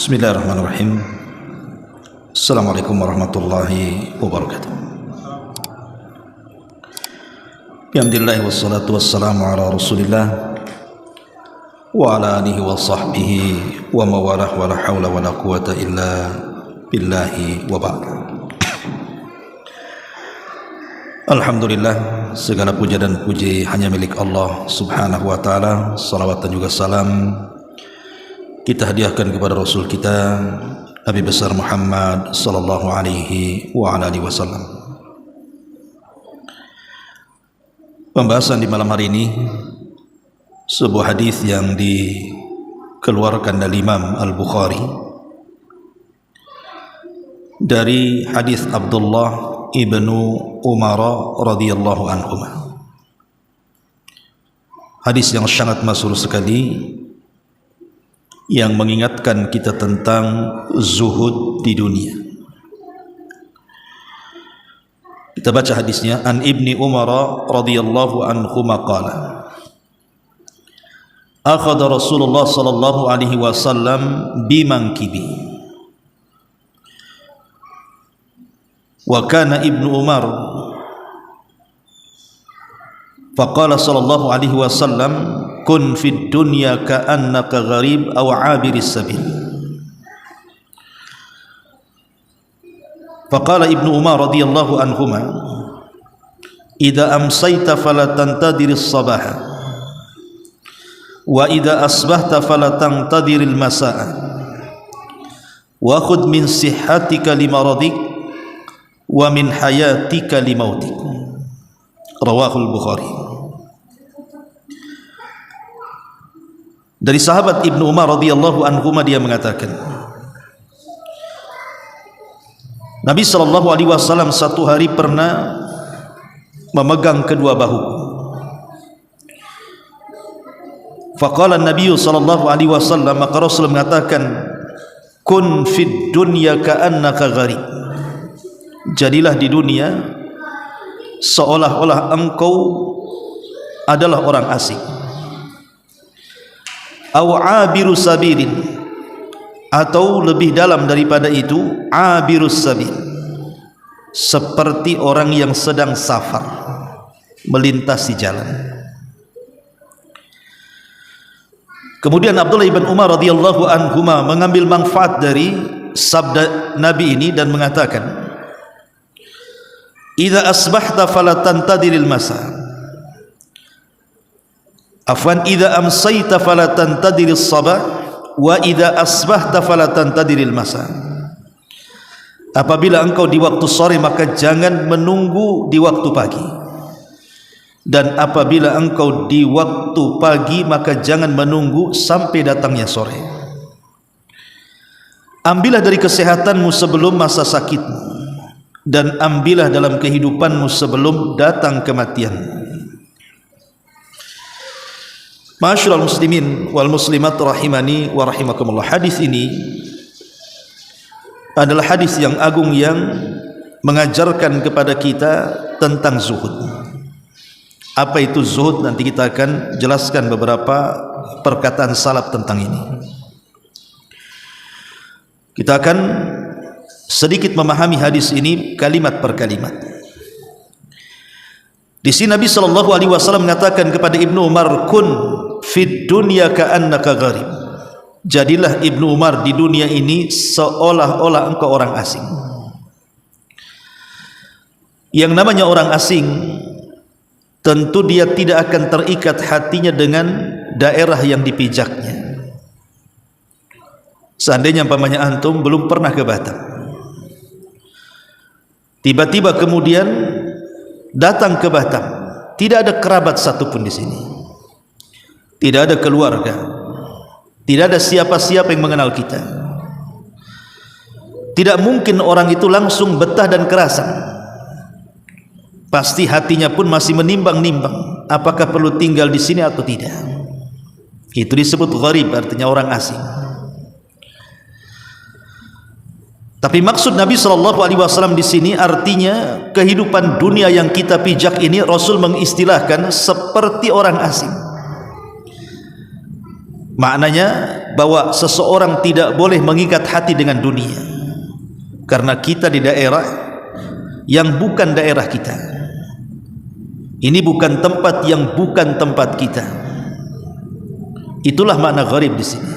Bismillahirrahmanirrahim. Assalamualaikum warahmatullahi wabarakatuh. Alhamdulillah wassalatu wassalamu ala Rasulillah wa ala alihi wa sahbihi wa mawalah wa la hawla wa la quwata illa billahi wa ba'd. Alhamdulillah, segala puja dan puji hanya milik Allah subhanahu wa ta'ala. Salawat dan juga salam kita hadiahkan kepada Rasul kita Nabi besar Muhammad sallallahu alaihi wa ala alihi wasallam. Pembahasan di malam hari ini sebuah hadis yang dikeluarkan dari Imam Al-Bukhari dari hadis Abdullah ibnu Umar radhiyallahu anhu. Hadis yang sangat masyhur sekali yang mengingatkan kita tentang zuhud di dunia. Kita baca hadisnya. An Ibni Umar radhiyallahu anhu qala akhadha Rasulullah sallallahu alaihi wasallam bimankibi wa kana Ibnu Umar faqala sallallahu alaihi wasallam kun fid dunya ka'annaka gharib aw 'abiris sabil. Faqala Ibnu Umar radhiyallahu anhuma idza amsayta fala tantadiris sabaha wa idza asbahta fala tantadiril masaa wa khudh min sihhatika limaradik wa min hayatika limautik. Rawahul Bukhari. Dari sahabat Ibnu Umar radhiyallahu anhuma dia mengatakan, Nabi sallallahu alaihi wasallam satu hari pernah memegang kedua bahu. Faqala Nabi sallallahu alaihi wasallam, maka Rasul mengatakan, kun fid dunya ka'annaka gharib. Jadilah di dunia seolah-olah engkau adalah orang asing. Aw abirus sabilin, atau lebih dalam daripada itu, abirus sabil, seperti orang yang sedang safar melintasi jalan. Kemudian Abdullah ibn Umar radhiyallahu anhuma mengambil manfaat dari sabda Nabi ini dan mengatakan, idza asbahta fala tantadiril masa. Afwan, idza amsayta fala tantadiris sabah wa idza asbahta fala tantadiril masa. Apabila engkau di waktu sore maka jangan menunggu di waktu pagi, dan apabila engkau di waktu pagi maka jangan menunggu sampai datangnya sore. Ambillah dari kesehatanmu sebelum masa sakitmu, dan ambillah dalam kehidupanmu sebelum datang kematian. Ma'asyiral muslimin wal muslimat rahimani wa rahimakumullah. Hadis ini adalah hadis yang agung yang mengajarkan kepada kita tentang zuhud. Apa itu zuhud? Nanti kita akan jelaskan beberapa perkataan salaf tentang ini. Kita akan sedikit memahami hadis ini kalimat per kalimat. Di sini Nabi sallallahu alaihi wasallam mengatakan kepada Ibnu Umar, kun fid dunya ka'annaka gharib. Jadilah Ibnu Umar di dunia ini seolah-olah engkau orang asing. Yang namanya orang asing, tentu dia tidak akan terikat hatinya dengan daerah yang dipijaknya. Seandainya umpamanya antum belum pernah ke Batam, tiba-tiba kemudian datang ke Batam, tidak ada kerabat satupun di sini, tidak ada keluarga, tidak ada siapa-siapa yang mengenal kita. Tidak mungkin orang itu langsung betah dan kerasan. Pasti hatinya pun masih menimbang-nimbang apakah perlu tinggal di sini atau tidak. Itu disebut gharib, artinya orang asing. Tapi maksud Nabi SAW di sini artinya kehidupan dunia yang kita pijak ini Rasul mengistilahkan seperti orang asing. Maknanya bahwa seseorang tidak boleh mengikat hati dengan dunia, karena kita di daerah yang bukan daerah kita. Ini bukan tempat yang bukan tempat kita. Itulah makna gharib di sini.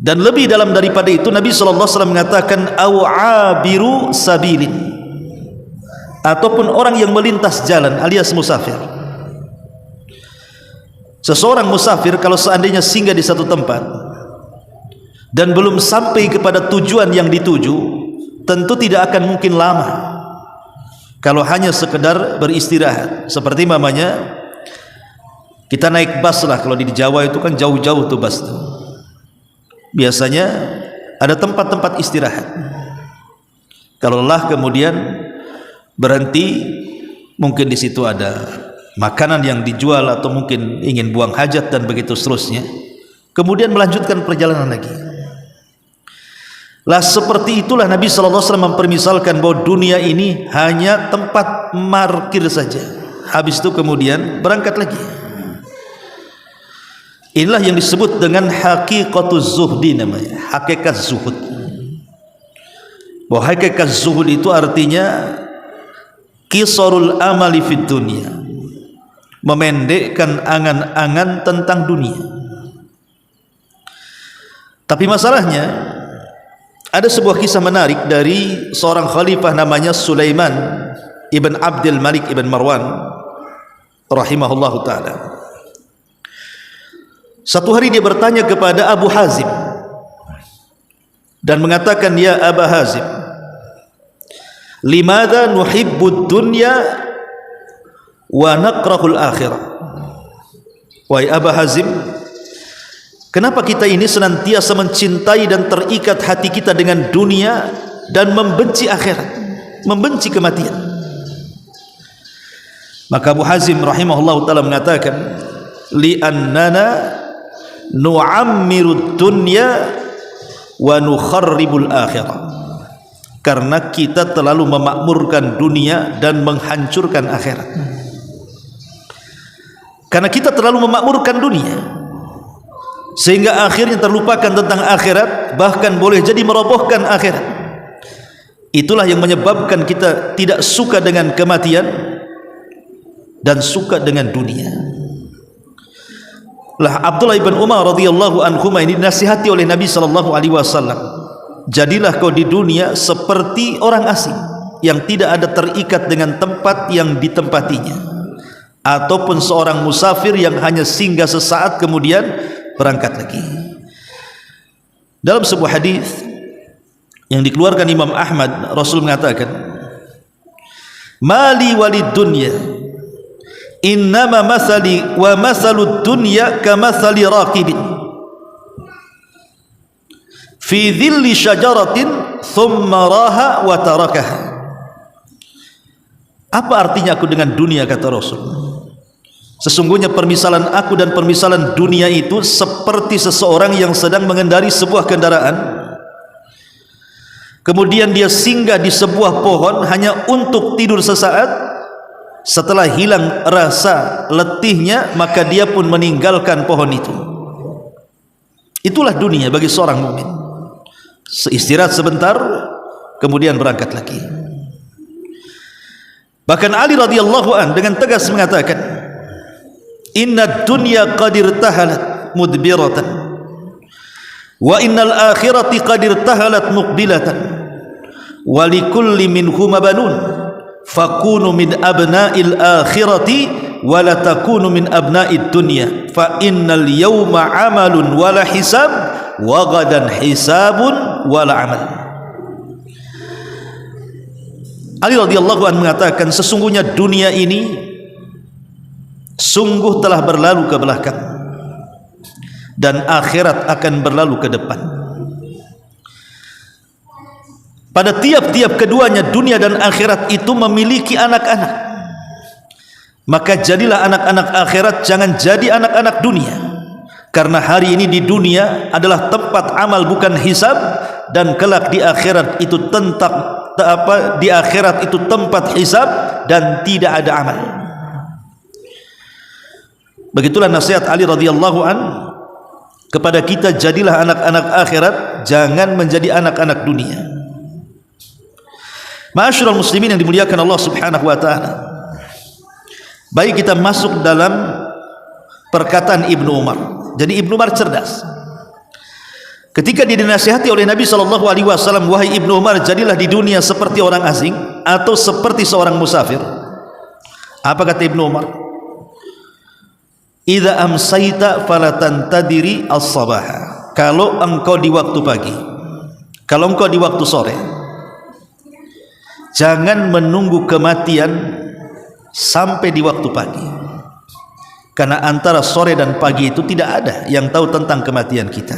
Dan lebih dalam daripada itu, Nabi SAW mengatakan au abiru sabilin, ataupun orang yang melintas jalan alias musafir. Seseorang musafir kalau seandainya singgah di satu tempat dan belum sampai kepada tujuan yang dituju, tentu tidak akan mungkin lama kalau hanya sekedar beristirahat. Seperti mamanya kita naik bus lah, kalau di Jawa itu kan jauh-jauh tuh bus tuh. Biasanya ada tempat-tempat istirahat. Kalau lelah kemudian berhenti, mungkin di situ ada makanan yang dijual atau mungkin ingin buang hajat dan begitu seterusnya. Kemudian melanjutkan perjalanan lagi. Lah seperti itulah Nabi SAW mempermisalkan bahwa dunia ini hanya tempat parkir saja. Habis itu kemudian berangkat lagi. Inilah yang disebut dengan haqiqatuz zuhdi namanya, hakikat zuhud. Bahwa hakikat zuhud itu artinya qisarul amali fid dunya, memendekkan angan-angan tentang dunia. Tapi masalahnya ada sebuah kisah menarik dari seorang khalifah namanya Sulaiman ibn Abdul Malik ibn Marwan rahimahullahu ta'ala. Satu hari dia bertanya kepada Abu Hazim dan mengatakan, ya Aba Hazim, limadha nuhibbud dunya wa nakrahul akhirah. Wahai Aba Hazim, kenapa kita ini senantiasa mencintai dan terikat hati kita dengan dunia dan membenci akhirat, membenci kematian? Maka Abu Hazim rahimahullah ta'ala mengatakan, li'annana nu'ammirud dunya wa nukharribul akhirah, karena kita terlalu memakmurkan dunia dan menghancurkan akhirat. Karena kita terlalu memakmurkan dunia sehingga akhirnya terlupakan tentang akhirat, bahkan boleh jadi merobohkan akhirat. Itulah yang menyebabkan kita tidak suka dengan kematian dan suka dengan dunia. Lah Abdullah ibn Umar radhiyallahu anhuma ini dinasihati oleh Nabi sallallahu alaihi wasallam, jadilah kau di dunia seperti orang asing yang tidak ada terikat dengan tempat yang ditempatinya, ataupun seorang musafir yang hanya singgah sesaat kemudian berangkat lagi. Dalam sebuah hadis yang dikeluarkan Imam Ahmad, Rasul mengatakan, mali walid dunya innama masali wa masalud dunya kamathali raqibin fi dhilli syajaratin thumma raha wa tarakaha. Apa artinya aku dengan dunia, kata Rasul? Sesungguhnya permisalan aku dan permisalan dunia itu seperti seseorang yang sedang mengendari sebuah kendaraan, kemudian dia singgah di sebuah pohon hanya untuk tidur sesaat. Setelah hilang rasa letihnya, maka dia pun meninggalkan pohon itu. Itulah dunia bagi seorang mukmin. Istirahat sebentar, kemudian berangkat lagi. Bahkan Ali radhiyallahu an dengan tegas mengatakan, inna dunya qad irtahalat mudbiratan wa innal akhirati qad irtahalat muqbilatan wa likulli minhuma banun fakunu min abna'il akhirati wa la takunu min abna'id dunya fa innal yawma amalun wala hisab wa gadan hisabun wala amal. Ali radhiyallahu anhu mengatakan, sesungguhnya dunia ini sungguh telah berlalu ke belakang dan akhirat akan berlalu ke depan. Pada tiap-tiap keduanya, dunia dan akhirat itu memiliki anak-anak. Maka jadilah anak-anak akhirat, jangan jadi anak-anak dunia. Karena hari ini di dunia adalah tempat amal bukan hisab, dan kelak di akhirat itu di akhirat itu tempat hisab dan tidak ada amal. Begitulah nasihat Ali radhiyallahu an kepada kita, jadilah anak-anak akhirat, jangan menjadi anak-anak dunia. Ma'asyiral muslimin yang dimuliakan Allah Subhanahu wa taala. Baik, kita masuk dalam perkataan Ibnu Umar. Jadi Ibnu Umar cerdas. Ketika dia dinasihati oleh Nabi SAW, wahai Ibnu Umar, jadilah di dunia seperti orang asing atau seperti seorang musafir. Apa kata Ibnu Umar? Idza amsayta falatantadiri as-sabaha. Kalau engkau di waktu pagi, kalau engkau di waktu sore, jangan menunggu kematian sampai di waktu pagi. Karena antara sore dan pagi itu tidak ada yang tahu tentang kematian kita.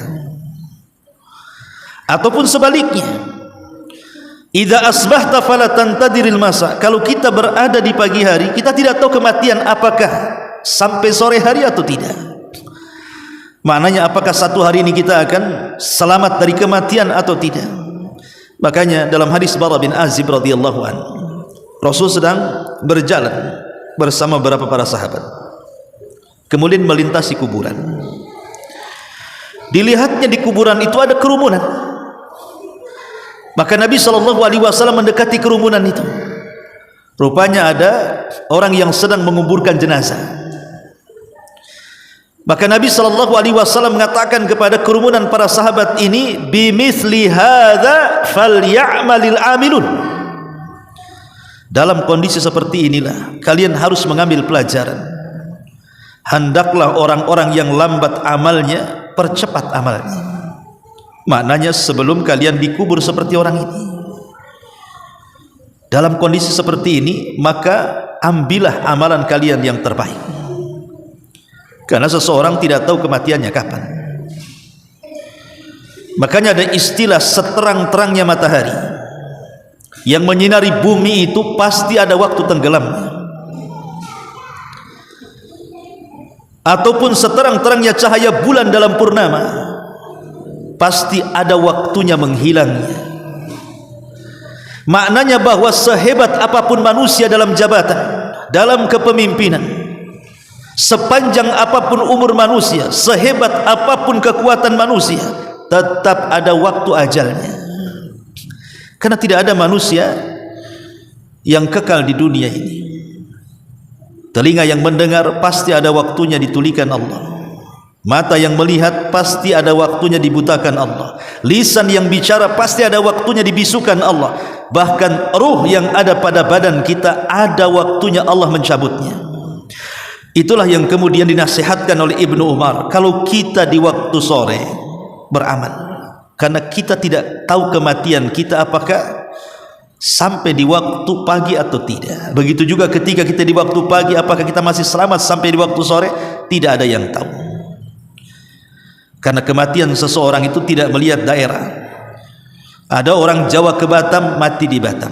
Ataupun sebaliknya, idza asbahta fala tantadiril masa. Kalau kita berada di pagi hari, kita tidak tahu kematian apakah sampai sore hari atau tidak. Maknanya apakah satu hari ini kita akan selamat dari kematian atau tidak. Makanya dalam hadis Bara bin Azib radhiyallahu anhu, Rasul sedang berjalan bersama beberapa para sahabat, kemudian melintasi kuburan. Dilihatnya di kuburan itu ada kerumunan. Maka Nabi SAW mendekati kerumunan itu. Rupanya ada orang yang sedang menguburkan jenazah. Maka Nabi SAW mengatakan kepada kerumunan para sahabat ini, bimithli hadza falyamalil amilun. Dalam kondisi seperti inilah kalian harus mengambil pelajaran. Hendaklah orang-orang yang lambat amalnya percepat amalnya. Maknanya sebelum kalian dikubur seperti orang ini. Dalam kondisi seperti ini, maka ambillah amalan kalian yang terbaik. Karena seseorang tidak tahu kematiannya kapan. Makanya ada istilah seterang-terangnya matahari yang menyinari bumi itu pasti ada waktu tenggelamnya. Ataupun seterang-terangnya cahaya bulan dalam purnama, pasti ada waktunya menghilangnya. Maknanya bahwa sehebat apapun manusia dalam jabatan, dalam kepemimpinan, sepanjang apapun umur manusia, sehebat apapun kekuatan manusia, tetap ada waktu ajalnya. Karena tidak ada manusia yang kekal di dunia ini. Telinga yang mendengar pasti ada waktunya ditulikan Allah. Mata yang melihat pasti ada waktunya dibutakan Allah. Lisan yang bicara pasti ada waktunya dibisukan Allah. Bahkan ruh yang ada pada badan kita ada waktunya Allah mencabutnya. Itulah yang kemudian dinasihatkan oleh Ibnu Umar. Kalau kita di waktu sore beramal, karena kita tidak tahu kematian kita apakah sampai di waktu pagi atau tidak. Begitu juga ketika kita di waktu pagi, apakah kita masih selamat sampai di waktu sore, tidak ada yang tahu. Karena kematian seseorang itu tidak melihat daerah. Ada orang Jawa ke Batam, mati di Batam.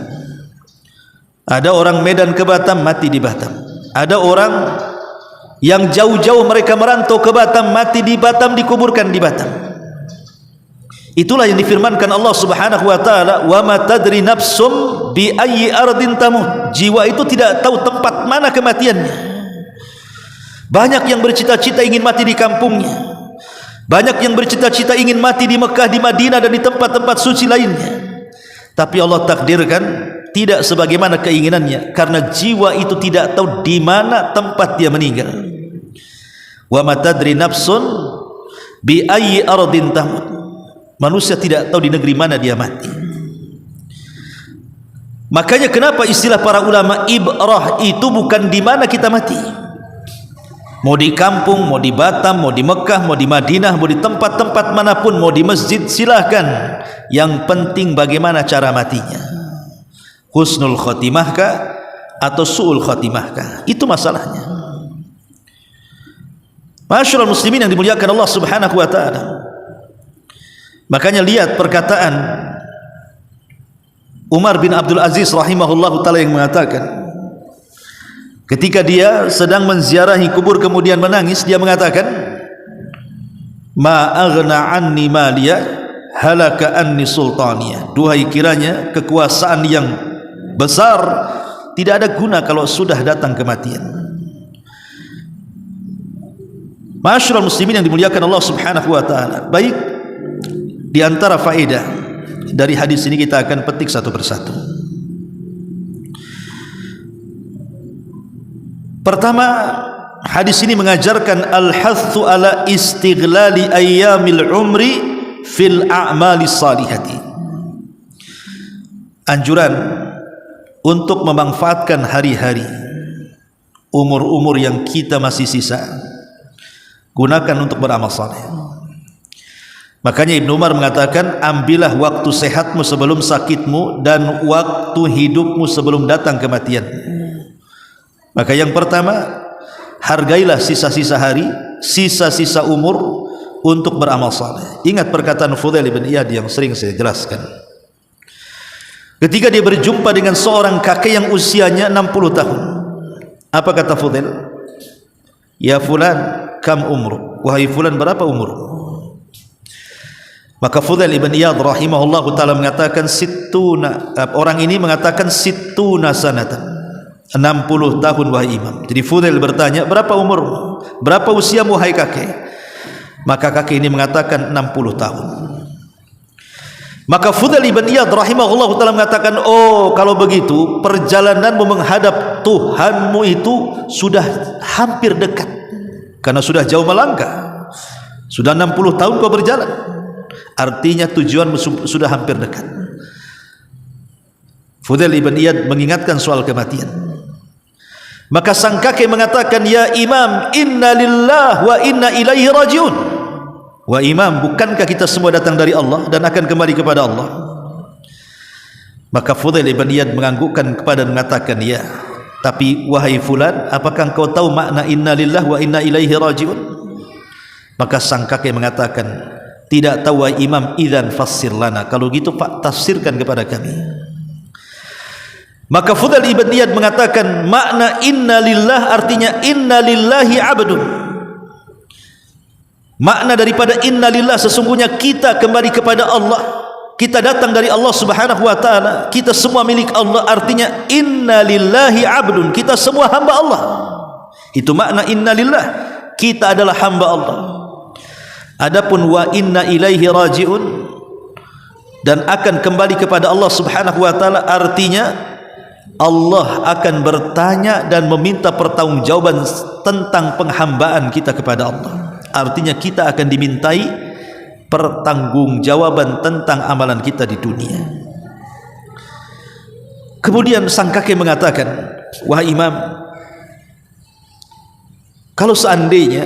Ada orang Medan ke Batam, mati di Batam. Ada orang yang jauh-jauh mereka merantau ke Batam, mati di Batam, dikuburkan di Batam. Itulah yang difirmankan Allah Subhanahu wa taala, wa ma tadri nafsum bi ayyi ardin tamut. Jiwa itu tidak tahu tempat mana kematiannya. Banyak yang bercita-cita ingin mati di kampungnya. Banyak yang bercita-cita ingin mati di Mekah, di Madinah, dan di tempat-tempat suci lainnya. Tapi Allah takdirkan tidak sebagaimana keinginannya, karena jiwa itu tidak tahu di mana tempat dia meninggal. Wa ma tadri nafsun bi ayyi ardin tamut. Manusia tidak tahu di negeri mana dia mati. Makanya kenapa istilah para ulama ibrah itu bukan di mana kita mati. Mau di kampung, mau di Batam, mau di Mekah, mau di Madinah, mau di tempat-tempat manapun, mau di masjid, silahkan. Yang penting bagaimana cara matinya. Husnul khotimahkah atau su'ul khotimahkah? Itu masalahnya. Ma'asyiral muslimin yang dimuliakan Allah Subhanahu wa taala. Makanya lihat perkataan Umar bin Abdul Aziz rahimahullahu taala yang mengatakan, ketika dia sedang menziarahi kubur kemudian menangis, dia mengatakan, ma aghna anni maliya halaka anni sultaniya. Duhai kiranya kekuasaan yang besar tidak ada guna kalau sudah datang kematian. Ma'asyiral muslimin yang dimuliakan Allah Subhanahu wa taala. Baik, di antara faedah dari hadis ini kita akan petik satu persatu. Pertama, hadis ini mengajarkan al-hathu ala istighlali ayyamil umri fil a'mali salihati. Anjuran untuk memanfaatkan hari-hari, umur-umur yang kita masih sisa, gunakan untuk beramal saleh. Makanya Ibnu Umar mengatakan, ambillah waktu sehatmu sebelum sakitmu dan waktu hidupmu sebelum datang kematian. Maka yang pertama, hargailah sisa-sisa hari, sisa-sisa umur untuk beramal saleh. Ingat perkataan Fudail bin Iyad yang sering saya jelaskan. Ketika dia berjumpa dengan seorang kakek yang usianya 60 tahun. Apa kata Fudail? Ya fulan, kam umru? Wahai fulan, berapa umur? Maka Fudail ibn Iyad rahimahullahu ta'ala mengatakan orang ini mengatakan sittuna sanatan, 60 tahun wahai imam. Jadi Fudail bertanya, berapa umur? Berapa usiamu wahai kakek? Maka kakek ini mengatakan 60 tahun. Maka Fudail ibn Iyad rahimahullahu ta'ala mengatakan, oh kalau begitu perjalananmu menghadap Tuhanmu itu sudah hampir dekat, karena sudah jauh melangkah. Sudah 60 tahun kau berjalan, artinya tujuanmu sudah hampir dekat. Fudail ibn Iyad mengingatkan soal kematian. Maka sang kakek mengatakan, ya imam, inna lillah wa inna ilaihi rajiun. Wa imam, bukankah kita semua datang dari Allah dan akan kembali kepada Allah? Maka Fudail ibn Iyad menganggukkan kepada dan mengatakan, ya, tapi wahai fulan, apakah engkau tahu makna inna lillah wa inna ilaihi rajiun? Maka sang kakek mengatakan, tidak tahu wahai imam. Idzan fassir lana, kalau gitu Pak, tafsirkan kepada kami. Maka Fudail ibn Iyad mengatakan, makna inna lillah artinya inna lillahi abdun. Makna daripada inna lillah, sesungguhnya kita kembali kepada Allah, kita datang dari Allah Subhanahu wa ta'ala, kita semua milik Allah. Artinya inna lillahi abdun, kita semua hamba Allah. Itu makna inna lillah, kita adalah hamba Allah. Adapun wa inna ilaihi rajiun, dan akan kembali kepada Allah Subhanahu wa ta'ala, artinya Allah akan bertanya dan meminta pertanggungjawaban tentang penghambaan kita kepada Allah. Artinya kita akan dimintai pertanggungjawaban tentang amalan kita di dunia. Kemudian sang kakek mengatakan, wahai imam, kalau seandainya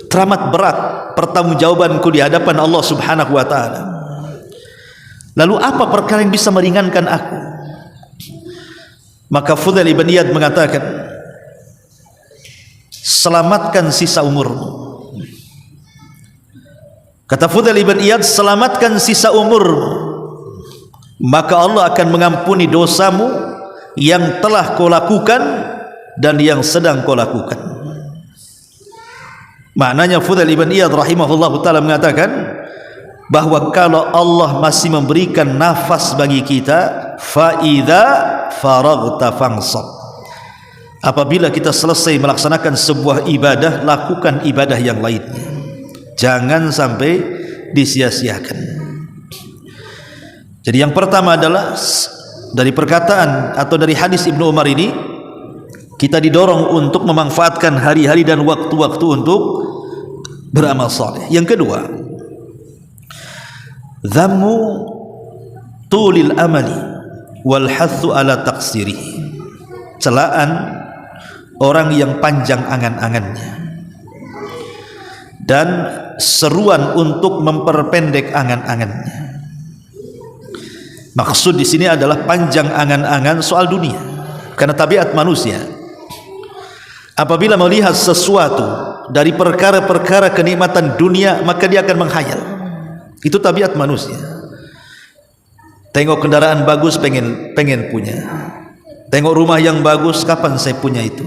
teramat berat pertanggungjawabanku di hadapan Allah Subhanahu wa ta'ala, lalu apa perkara yang bisa meringankan aku? Maka Fudail ibn Iyad mengatakan, selamatkan sisa umurmu. Kata Fudail ibn Iyad, selamatkan sisa umur, maka Allah akan mengampuni dosamu yang telah kau lakukan dan yang sedang kau lakukan. Maknanya Fudail ibn Iyad rahimahullah ta'ala mengatakan bahwa kalau Allah masih memberikan nafas bagi kita, fa'idha faraghta fansab, apabila kita selesai melaksanakan sebuah ibadah, lakukan ibadah yang lainnya. Jangan sampai disia-siakan. Jadi yang pertama adalah dari perkataan atau dari hadis Ibnu Umar ini, kita didorong untuk memanfaatkan hari-hari dan waktu-waktu untuk beramal saleh. Yang kedua, dhammu tulil amali wal hathu ala taqsirih, celaan orang yang panjang angan-angannya dan seruan untuk memperpendek angan-angannya. Maksud di sini adalah panjang angan-angan soal dunia, karena tabiat manusia apabila melihat sesuatu dari perkara-perkara kenikmatan dunia, maka dia akan menghayal. Itu tabiat manusia. Tengok kendaraan bagus, pengen punya. Tengok rumah yang bagus, kapan saya punya itu?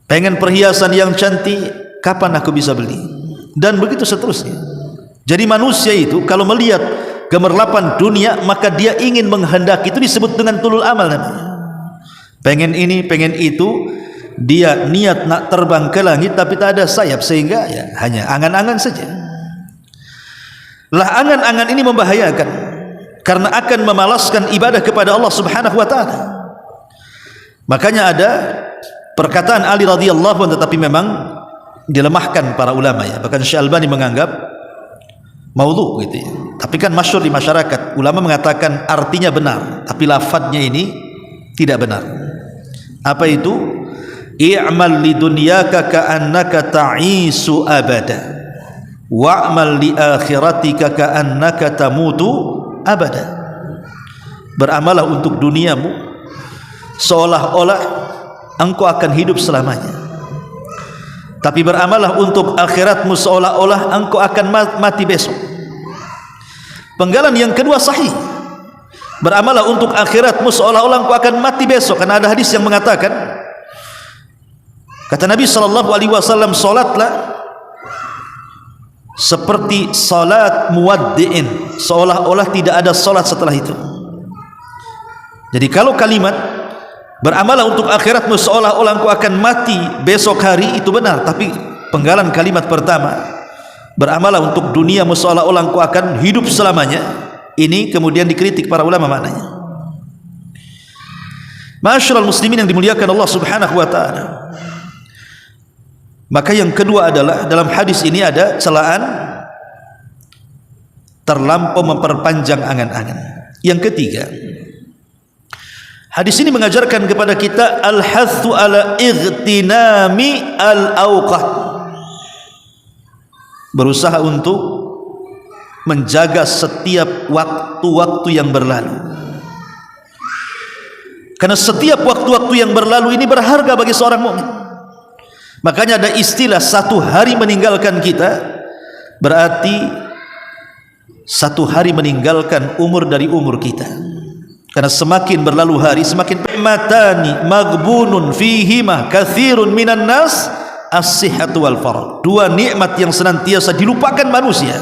Pengen perhiasan yang cantik, kapan aku bisa beli? Dan begitu seterusnya. Jadi manusia itu kalau melihat gemerlapan dunia, maka dia ingin menghendaki. Itu disebut dengan tulul amal namanya. Pengen ini, pengen itu, dia niat nak terbang ke langit tapi tak ada sayap, sehingga ya hanya angan-angan saja. Lah angan-angan ini membahayakan karena akan memalaskan ibadah kepada Allah Subhanahu wa taala. Makanya ada perkataan Ali radhiyallahu anhu, tetapi memang dilemahkan para ulama ya. Bahkan Syekh Albani menganggap maudhu gitu ya. Tapi kan masyhur di masyarakat, ulama mengatakan artinya benar, tapi lafadznya ini tidak benar. Apa itu? I'mal li dunyaka ka'annaka ta'isu abada wa'mal li akhiratika ka'annaka tamutu abada. Beramallah untuk duniamu seolah-olah engkau akan hidup selamanya, tapi beramallah untuk akhiratmu seolah-olah engkau akan mati besok. Penggalan yang kedua sahih, beramallah untuk akhiratmu seolah-olah engkau akan mati besok, karena ada hadis yang mengatakan, kata Nabi SAW, solatlah seperti salat muwaddi'in, seolah-olah tidak ada salat setelah itu. Jadi kalau kalimat beramallah untuk akhiratmu seolah-olah engkau akan mati besok hari, itu benar. Tapi penggalan kalimat pertama, beramallah untuk duniamu seolah-olah engkau akan hidup selamanya, ini kemudian dikritik para ulama maknanya. Ma'asyiral muslimin yang dimuliakan Allah Subhanahu wa taala. Maka yang kedua adalah dalam hadis ini ada celaan terlampau memperpanjang angan-angan. Yang ketiga, hadis ini mengajarkan kepada kita al-hathu ala ightinami al-awqat, berusaha untuk menjaga setiap waktu-waktu yang berlalu, karena setiap waktu-waktu yang berlalu ini berharga bagi seorang mukmin. Makanya ada istilah satu hari meninggalkan kita berarti satu hari meninggalkan umur dari umur kita. Karena semakin berlalu hari, semakin matani maghbunun fihima katsirun minan nas as-sihhatu wal faragh. Dua nikmat yang senantiasa dilupakan manusia.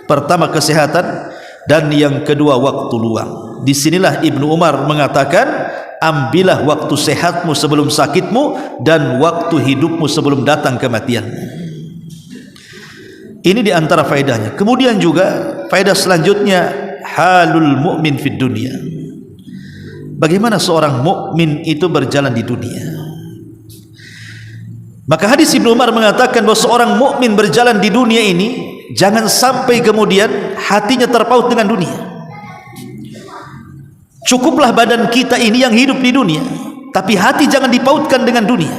Pertama kesehatan, dan yang kedua waktu luang. Disinilah Ibnu Umar mengatakan, ambillah waktu sehatmu sebelum sakitmu, dan waktu hidupmu sebelum datang kematian. Ini diantara faedahnya. Kemudian juga faedah selanjutnya, halul mu'min fid dunia. Bagaimana seorang mukmin itu berjalan di dunia. Maka hadis Ibnu Umar mengatakan bahwa seorang mukmin berjalan di dunia ini jangan sampai kemudian hatinya terpaut dengan dunia. Cukuplah badan kita ini yang hidup di dunia, tapi hati jangan dipautkan dengan dunia.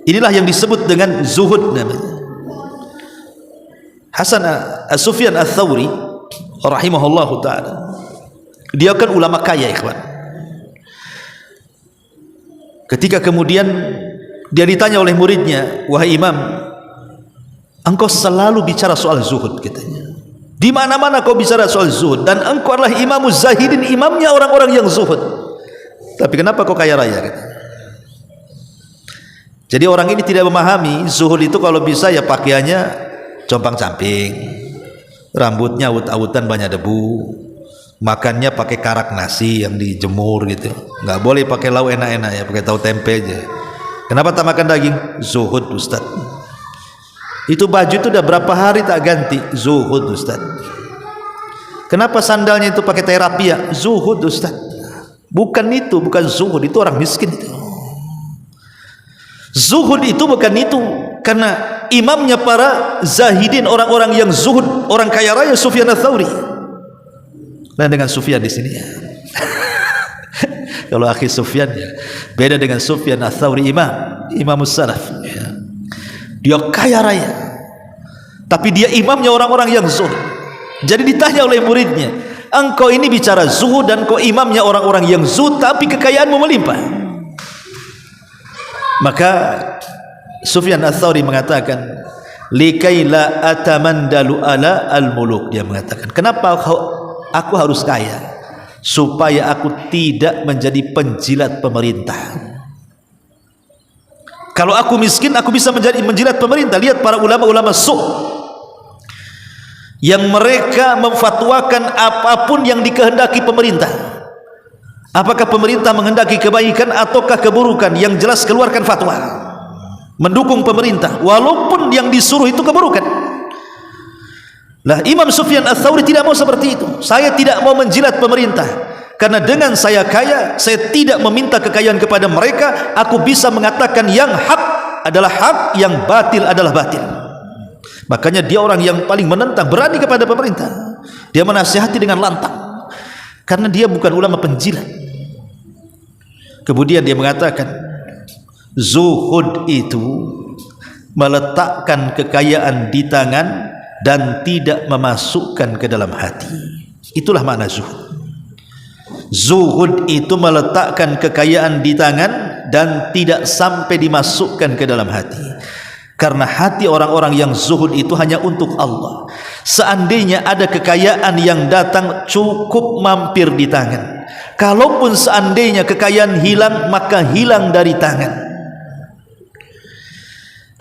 Inilah yang disebut dengan zuhud namanya. Hasan Sufyan Ats-Tsauri rahimahullahu taala, dia kan ulama kaya, ikhwan. Ketika kemudian dia ditanya oleh muridnya, wahai imam, engkau selalu bicara soal zuhud, katanya. Di mana-mana kau bicara soal zuhud, dan engkau adalah imamuz zahidin, imamnya orang-orang yang zuhud. Tapi kenapa kau kaya raya? Kata. Jadi orang ini tidak memahami zuhud itu kalau bisa ya pakaiannya compang-camping, rambutnya awut-awutan banyak debu, makannya pakai karak nasi yang dijemur gitu. Nggak boleh pakai lauk enak-enak ya, pakai tahu tempe aja. Kenapa tak makan daging? Zuhud, Ustaz. Itu baju itu udah berapa hari tak ganti? Zuhud, Ustaz. Kenapa sandalnya itu pakai terapi ya? Zuhud, Ustaz. Bukan itu, bukan zuhud, itu orang miskin itu. Zuhud itu bukan itu, karena imamnya para zahidin, orang-orang yang zuhud, orang kaya raya, Sufyan Ats-Tsauri. Nah, dengan Sufyan di sini ya. Kalau akhi Sufyan ya, beda dengan Sufyan Ats-Tsauri, imamus salaf ya. Dia kaya raya, tapi dia imamnya orang-orang yang zuhud. Jadi ditanya oleh muridnya, engkau ini bicara zuhud dan kau imamnya orang-orang yang zuhud, tapi kekayaanmu melimpah. Maka Sufyan Ats-Tsauri mengatakan, likai la atamandalu ala al-muluk. Dia mengatakan, kenapa aku harus kaya? Supaya aku tidak menjadi penjilat pemerintah. Kalau aku miskin, aku bisa menjadi menjilat pemerintah. Lihat para ulama-ulama yang mereka memfatwakan apapun yang dikehendaki pemerintah, Apakah pemerintah menghendaki kebaikan ataukah keburukan? Yang jelas keluarkan fatwa, mendukung pemerintah walaupun yang disuruh itu keburukan. Lah Imam Sufyan Ats-Tsauri tidak mau seperti itu. Saya tidak mau menjilat pemerintah, karena dengan saya kaya, saya tidak meminta kekayaan kepada mereka. Aku bisa mengatakan yang hak adalah hak, yang batil adalah batil. Makanya dia orang yang paling menentang, berani kepada pemerintah. Dia menasihati dengan lantang, karena dia bukan ulama penjilat. Kemudian dia mengatakan, zuhud itu meletakkan kekayaan di tangan dan tidak memasukkan ke dalam hati. Itulah makna zuhud. Zuhud itu meletakkan kekayaan di tangan dan tidak sampai dimasukkan ke dalam hati. Karena hati orang-orang yang zuhud itu hanya untuk Allah. Seandainya ada kekayaan yang datang, cukup mampir di tangan. Kalaupun seandainya kekayaan hilang, maka hilang dari tangan.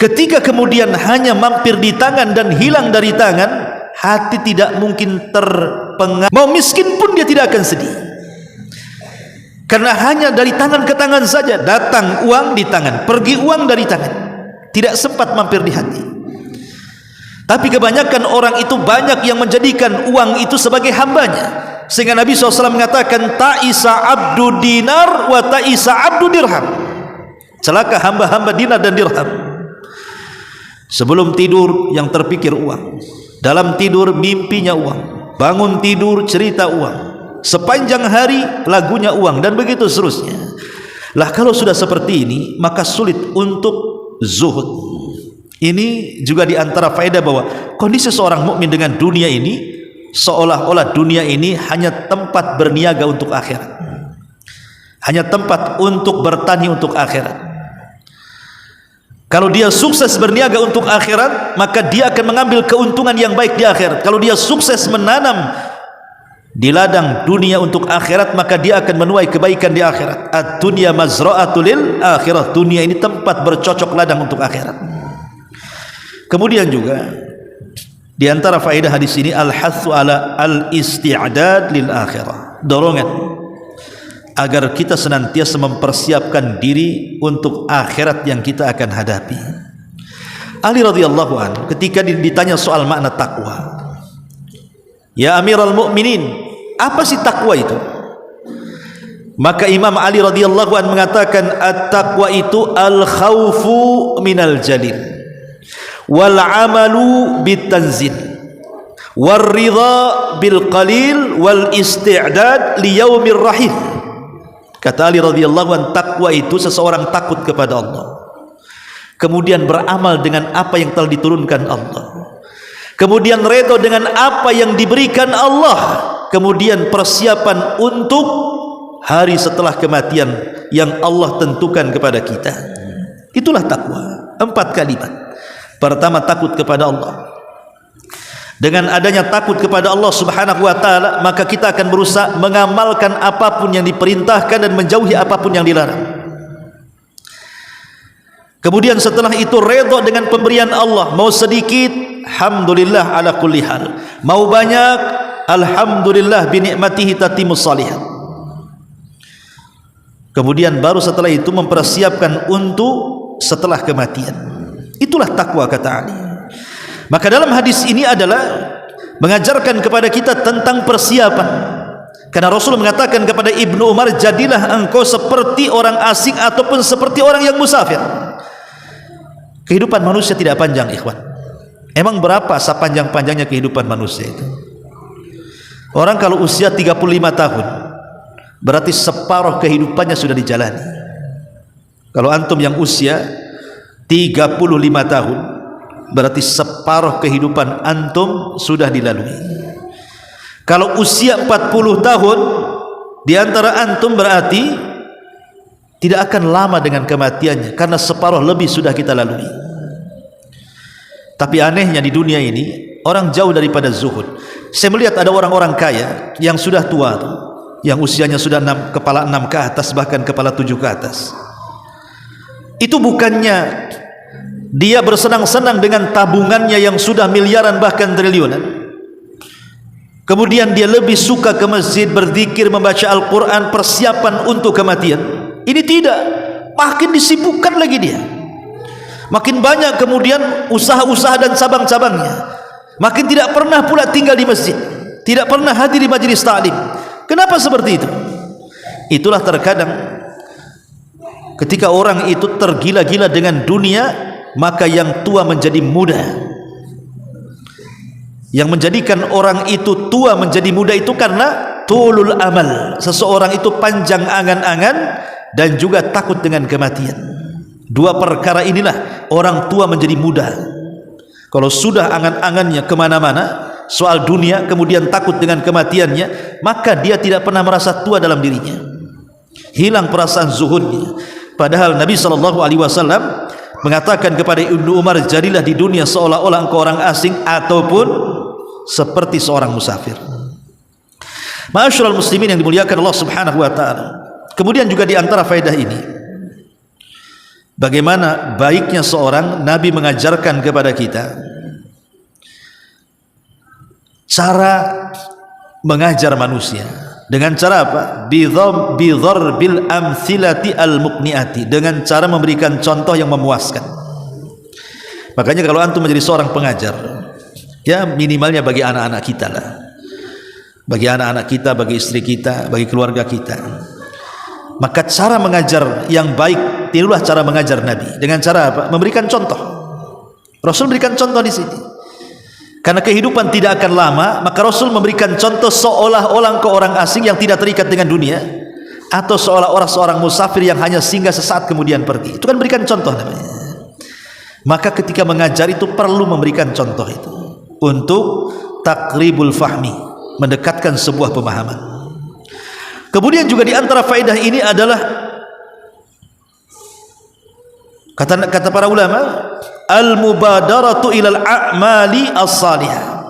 Ketika kemudian hanya mampir di tangan dan hilang dari tangan, hati tidak mungkin terpengaruh. Mau miskin pun dia tidak akan sedih, karena hanya dari tangan ke tangan saja. Datang uang di tangan, pergi uang dari tangan, tidak sempat mampir di hati. Tapi kebanyakan orang itu banyak yang menjadikan uang itu sebagai hambanya, sehingga Nabi SAW mengatakan, ta'isa abdu dinar wa ta'isa abdu dirham. Celaka hamba-hamba dinar dan dirham. Sebelum tidur yang terpikir uang, dalam tidur mimpinya uang, bangun tidur cerita uang, sepanjang hari lagunya uang, dan begitu seterusnya. Lah kalau sudah seperti ini, maka sulit untuk zuhud. Ini juga diantara faedah bahwa kondisi seorang mukmin dengan dunia ini, seolah-olah dunia ini hanya tempat berniaga untuk akhirat, hanya tempat untuk bertani untuk akhirat. Kalau dia sukses berniaga untuk akhirat, maka dia akan mengambil keuntungan yang baik di akhirat. Kalau dia sukses menanam di ladang dunia untuk akhirat, maka dia akan menuai kebaikan di akhirat. Ad-dunya mazra'atul lil akhirah. Dunia ini tempat bercocok ladang untuk akhirat. Kemudian juga di antara faedah hadis ini, al-hathu ala al-isti'dad lil akhirah, dorongan agar kita senantiasa mempersiapkan diri untuk akhirat yang kita akan hadapi. Ali radhiyallahu anhu ketika ditanya soal makna takwa, ya Amirul Mukminin, apa sih takwa itu? Maka Imam Ali radhiyallahu anhu mengatakan, at-taqwa itu al-khaufu minal jalil, wal amalu bitanzil, wal ridha bil qalil, wal isti'dad li yaumir rahil. Kata Ali radhiyallahu anhu, takwa itu seseorang takut kepada Allah, kemudian beramal dengan apa yang telah diturunkan Allah, kemudian redha dengan apa yang diberikan Allah, kemudian persiapan untuk hari setelah kematian yang Allah tentukan kepada kita. Itulah takwa. 4 kalimat. Pertama, takut kepada Allah. Dengan adanya takut kepada Allah subhanahu wa ta'ala, maka kita akan berusaha mengamalkan apapun yang diperintahkan dan menjauhi apapun yang dilarang. Kemudian setelah itu redha dengan pemberian Allah. Mau sedikit, alhamdulillah ala kulli hal. Mau banyak, alhamdulillah bi ni'matihi tatimmus shalihat. Kemudian baru setelah itu mempersiapkan untuk setelah kematian. Itulah takwa, kata Ali. Maka dalam hadis ini adalah mengajarkan kepada kita tentang persiapan. Karena Rasul mengatakan kepada Ibnu Umar, jadilah engkau seperti orang asing ataupun seperti orang yang musafir. Kehidupan manusia tidak panjang, ikhwan. Emang berapa sepanjang-panjangnya kehidupan manusia itu? Orang kalau usia 35 tahun, berarti separuh kehidupannya sudah dijalani. Kalau antum yang usia 35 tahun, berarti separuh kehidupan antum sudah dilalui. Kalau usia 40 tahun di antara antum, berarti tidak akan lama dengan kematiannya, karena separuh lebih sudah kita lalui. Tapi anehnya di dunia ini orang jauh daripada zuhud. Saya melihat ada orang-orang kaya yang sudah tua, yang usianya sudah kepala 6 ke atas, bahkan kepala 7 ke atas. Itu bukannya dia bersenang-senang dengan tabungannya yang sudah miliaran bahkan triliunan. kemudian dia lebih suka ke masjid, berzikir, membaca Al-Quran, persiapan untuk kematian. Ini tidak, makin disibukkan lagi dia, makin banyak kemudian usaha-usaha dan cabang-cabangnya, makin tidak pernah pula tinggal di masjid, tidak pernah hadir di majelis ta'lim. Kenapa seperti itu? Itulah terkadang ketika orang itu tergila-gila dengan dunia, maka yang tua menjadi muda. Yang menjadikan orang itu tua menjadi muda itu karena tulul amal. Seseorang itu panjang angan-angan dan juga takut dengan kematian. Dua perkara inilah orang tua menjadi muda. Kalau sudah angan-angannya kemana-mana soal dunia, kemudian takut dengan kematiannya, maka dia tidak pernah merasa tua dalam dirinya, hilang perasaan zuhudnya. Padahal Nabi SAW mengatakan kepada Ibnu Umar, jadilah di dunia seolah-olah engkau orang asing ataupun seperti seorang musafir. Ma'asyiral muslimin yang dimuliakan Allah Subhanahu wa taala. Kemudian juga di antara faedah ini, bagaimana baiknya seorang Nabi mengajarkan kepada kita cara mengajar manusia. Dengan cara apa? Bidharbil amthilati al-muqniati, dengan cara memberikan contoh yang memuaskan. Makanya kalau antum menjadi seorang pengajar, ya minimalnya bagi anak-anak kita lah, bagi anak-anak kita, bagi istri kita, bagi keluarga kita, maka cara mengajar yang baik tirulah cara mengajar Nabi. Dengan cara apa? Memberikan contoh. Rasul memberikan contoh di sini. Karena kehidupan tidak akan lama, maka Rasul memberikan contoh seolah-olah engkau orang asing yang tidak terikat dengan dunia, atau seolah-olah seorang musafir yang hanya singgah sesaat kemudian pergi. Itu kan berikan contoh namanya. Maka ketika mengajar itu perlu memberikan contoh itu untuk takribul fahmi, mendekatkan sebuah pemahaman. Kemudian juga di antara faedah ini adalah kata para ulama, al-mubadaratu ilal a'mali as-salihah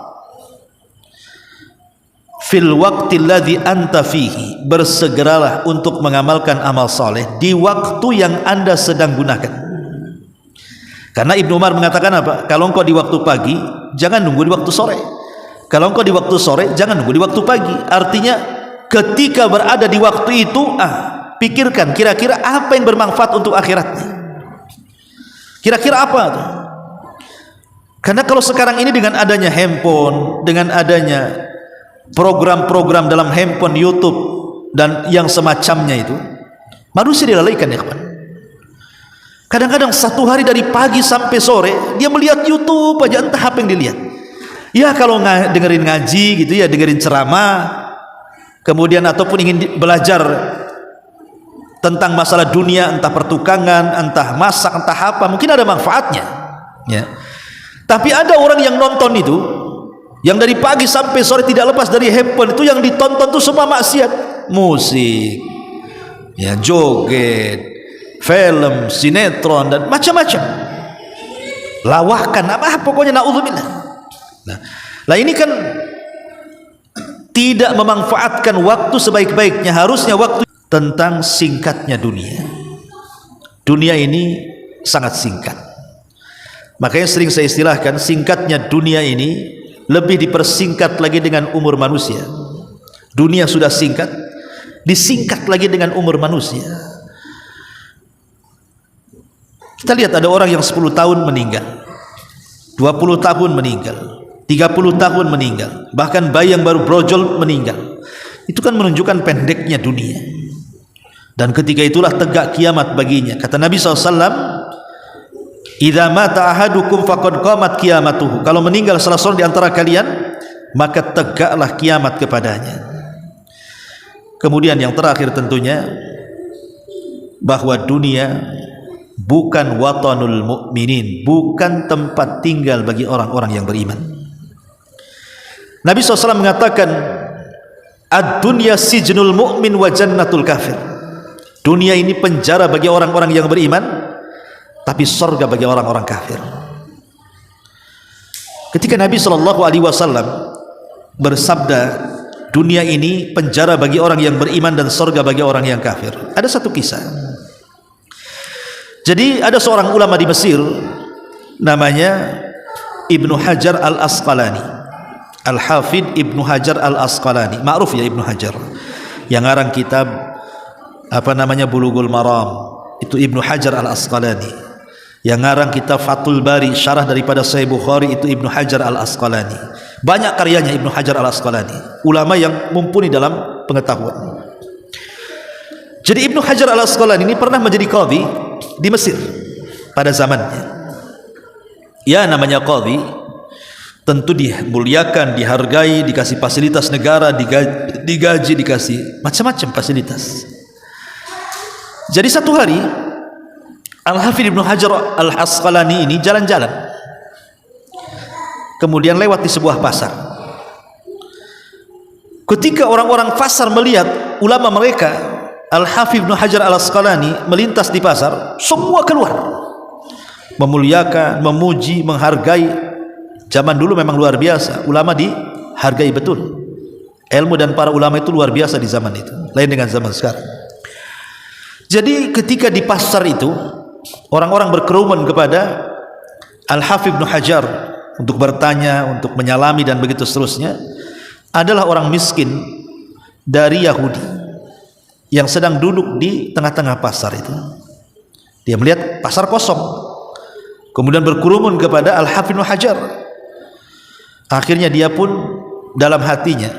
fil waqti alladhi anta fihi, bersegeralah untuk mengamalkan amal saleh di waktu yang anda sedang gunakan. Karena Ibnu Umar mengatakan apa? Kalau engkau di waktu pagi, jangan nunggu di waktu sore. Kalau engkau di waktu sore, jangan nunggu di waktu pagi. Artinya ketika berada di waktu itu, pikirkan kira-kira apa yang bermanfaat untuk akhiratnya. Kira-kira apa tuh? Karena kalau sekarang ini dengan adanya handphone, dengan adanya program-program dalam handphone, YouTube dan yang semacamnya itu, manusia dilalaikan ya kawan. Kadang-kadang satu hari dari pagi sampai sore dia melihat YouTube aja, entah apa yang dilihat. Ya kalau dengerin ngaji gitu ya, dengerin ceramah, kemudian ataupun ingin belajar tentang masalah dunia, entah pertukangan, entah masak, entah apa, mungkin ada manfaatnya ya. Tapi ada orang yang nonton itu, yang dari pagi sampai sore tidak lepas dari handphone, itu yang ditonton itu semua maksiat, musik ya, joget, film, sinetron dan macam-macam, lawakan apa pokoknya, naudzubillah. Nah ini kan tidak memanfaatkan waktu sebaik-baiknya. Harusnya waktu tentang singkatnya dunia. Dunia ini sangat singkat. Makanya sering saya istilahkan, singkatnya dunia ini lebih dipersingkat lagi dengan umur manusia. Dunia sudah singkat, disingkat lagi dengan umur manusia. Kita lihat ada orang yang 10 tahun meninggal, 20 tahun meninggal, 30 tahun meninggal, bahkan bayi yang baru brojol meninggal. Itu kan menunjukkan pendeknya dunia. Dan ketika itulah tegak kiamat baginya. Kata Nabi SAW, idza mata ahadukum faqad qamat qiyamatuhu, kalau meninggal salah seorang di antara kalian, maka tegaklah kiamat kepadanya. Kemudian yang terakhir tentunya, bahwa dunia bukan watanul mu'minin, bukan tempat tinggal bagi orang-orang yang beriman. Nabi SAW mengatakan, ad-dunya sijnul mu'min wa jannatul kafir. Dunia ini penjara bagi orang-orang yang beriman, tapi surga bagi orang-orang kafir. Ketika Nabi SAW bersabda, dunia ini penjara bagi orang yang beriman dan surga bagi orang yang kafir, ada satu kisah. Jadi ada seorang ulama di Mesir namanya Ibnu Hajar al-Asqalani. Al-Hafidh Ibnu Hajar Al-Asqalani, ma'ruf ya Ibnu Hajar, yang ngarang kitab Bulughul Maram, itu Ibnu Hajar Al-Asqalani. Yang ngarang kitab Fathul Bari, syarah daripada Sahih Bukhari, itu Ibnu Hajar Al-Asqalani. Banyak karyanya Ibnu Hajar Al-Asqalani, ulama yang mumpuni dalam pengetahuan. Jadi Ibnu Hajar Al-Asqalani ini pernah menjadi qadhi di Mesir pada zamannya. Ya, namanya qadhi tentu dimuliakan, dihargai, dikasih fasilitas negara, digaji, dikasih macam-macam fasilitas. Jadi satu hari Al-Hafidh Ibnu Hajar Al-Asqalani ini jalan-jalan, kemudian lewat di sebuah pasar. Ketika orang-orang pasar melihat ulama mereka, Al-Hafidh Ibnu Hajar Al-Asqalani melintas di pasar, semua keluar memuliakan, memuji, menghargai. Zaman dulu memang luar biasa, ulama dihargai betul. Ilmu dan para ulama itu luar biasa di zaman itu, lain dengan zaman sekarang. Jadi ketika di pasar itu, orang-orang berkerumun kepada Al-Hafidh Ibnu Hajar untuk bertanya, untuk menyalami dan begitu seterusnya. Adalah orang miskin dari Yahudi yang sedang duduk di tengah-tengah pasar itu. Dia melihat pasar kosong, kemudian berkerumun kepada Al-Hafidh Ibnu Hajar. Akhirnya dia pun dalam hatinya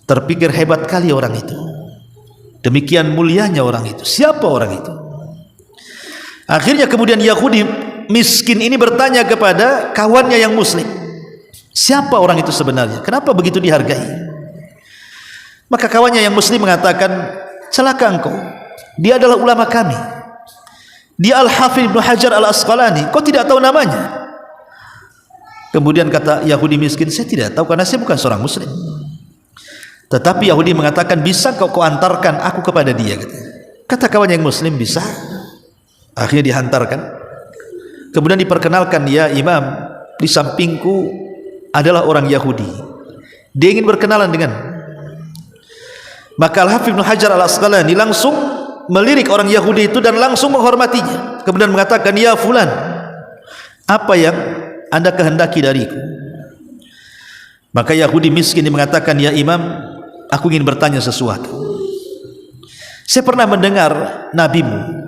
terpikir, hebat kali orang itu, demikian mulianya orang itu. Siapa orang itu? Akhirnya kemudian Yahudi miskin ini bertanya kepada kawannya yang muslim, siapa orang itu sebenarnya? Kenapa begitu dihargai? Maka kawannya yang muslim mengatakan, celaka engkau, dia adalah ulama kami, dia Al-Hafidh Ibnu Hajar Al-Asqalani, kau tidak tahu namanya? Kemudian kata Yahudi miskin, saya tidak tahu karena saya bukan seorang muslim. Tetapi Yahudi mengatakan, bisa kau antarkan aku kepada dia? Kata kawannya yang muslim, bisa. Akhirnya dihantarkan, kemudian diperkenalkan, ya imam, di sampingku adalah orang Yahudi, dia ingin berkenalan dengan. Maka Al-Hafidh Ibnu Hajar Al-Asqalani langsung melirik orang Yahudi itu dan langsung menghormatinya, kemudian mengatakan, ya fulan, apa yang anda kehendaki dariku? Maka Yahudi miskin ini mengatakan, ya imam, aku ingin bertanya sesuatu. Saya pernah mendengar nabimu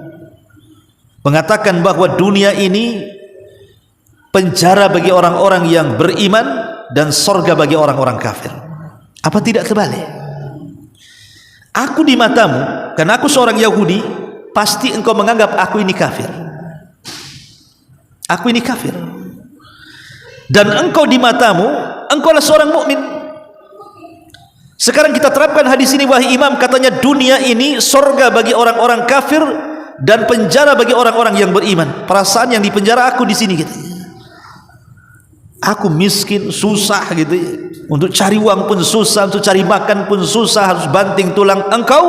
mengatakan bahwa dunia ini penjara bagi orang-orang yang beriman dan sorga bagi orang-orang kafir. Apa tidak terbalik? Aku di matamu, karena aku seorang Yahudi, pasti engkau menganggap aku ini kafir. Aku ini kafir. Dan engkau di matamu, engkau adalah seorang mukmin. Sekarang kita terapkan hadis ini, wahai imam, katanya dunia ini sorga bagi orang-orang kafir dan penjara bagi orang-orang yang beriman. Perasaan yang di penjara aku di sini gitu. Aku miskin, susah gitu ya. Untuk cari uang pun susah, untuk cari makan pun susah, harus banting tulang. Engkau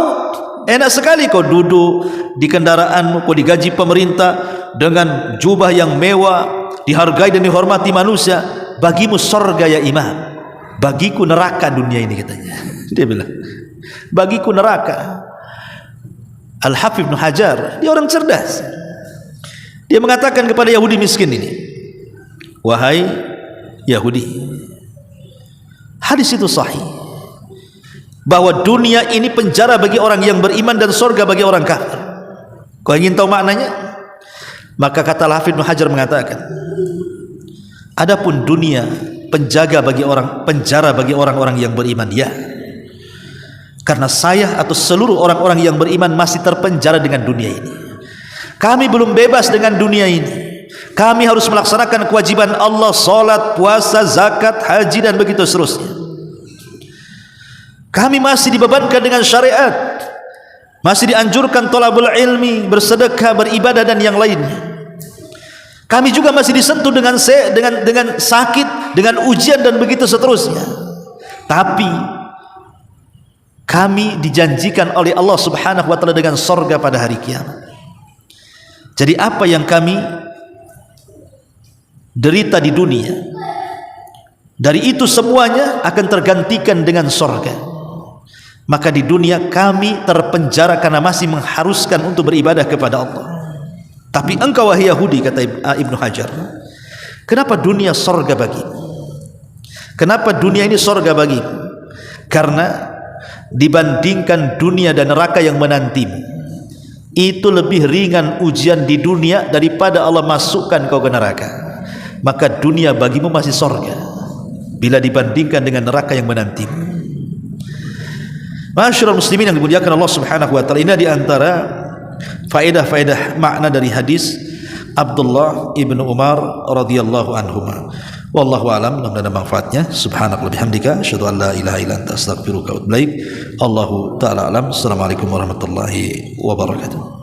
enak sekali, kau duduk di kendaraanmu, kau digaji pemerintah dengan jubah yang mewah, dihargai dan dihormati manusia. Bagimu sorga ya imam, bagiku neraka dunia ini, katanya. Dia bilang, bagiku neraka. Al-Hafidh Ibnu Hajar, dia orang cerdas. Dia mengatakan kepada Yahudi miskin ini, wahai Yahudi, hadis itu sahih, bahwa dunia ini penjara bagi orang yang beriman dan surga bagi orang kafir. Kau ingin tahu maknanya? Maka kata Al-Hafidh Ibnu Hajar mengatakan, adapun dunia penjara bagi orang-orang yang beriman, ya. Karena saya atau seluruh orang-orang yang beriman masih terpenjara dengan dunia ini. Kami belum bebas dengan dunia ini. Kami harus melaksanakan kewajiban Allah, salat, puasa, zakat, haji dan begitu seterusnya. Kami masih dibebankan dengan syariat, masih dianjurkan thalabul ilmi, bersedekah, beribadah dan yang lainnya. Kami juga masih disentuh dengan sakit, dengan ujian dan begitu seterusnya. Tapi kami dijanjikan oleh Allah Subhanahu wa taala dengan surga pada hari kiamat. Jadi apa yang kami derita di dunia, dari itu semuanya akan tergantikan dengan surga. Maka di dunia kami terpenjara karena masih mengharuskan untuk beribadah kepada Allah. Tapi engkau wahai Yahudi, kata Ibnu Hajar, kenapa dunia surga bagimu? Kenapa dunia ini sorga bagimu? Karena dibandingkan dunia dan neraka yang menantimu, itu lebih ringan ujian di dunia daripada Allah masukkan kau ke neraka. Maka dunia bagimu masih sorga bila dibandingkan dengan neraka yang menantimu. Ma'asyiral muslimin yang dimuliakan Allah Subhanahu wa taala, ini di antara faedah-faedah makna dari hadis Abdullah ibnu Umar radhiyallahu anhuma. Wallahu alam, mudah-mudahan ada manfaatnya. Subhanakallahumma bihamdika asyhadu an la ilaha illa anta astaghfiruka wa atubu ilaik. Allahu taala alam. Assalamualaikum warahmatullahi wabarakatuh.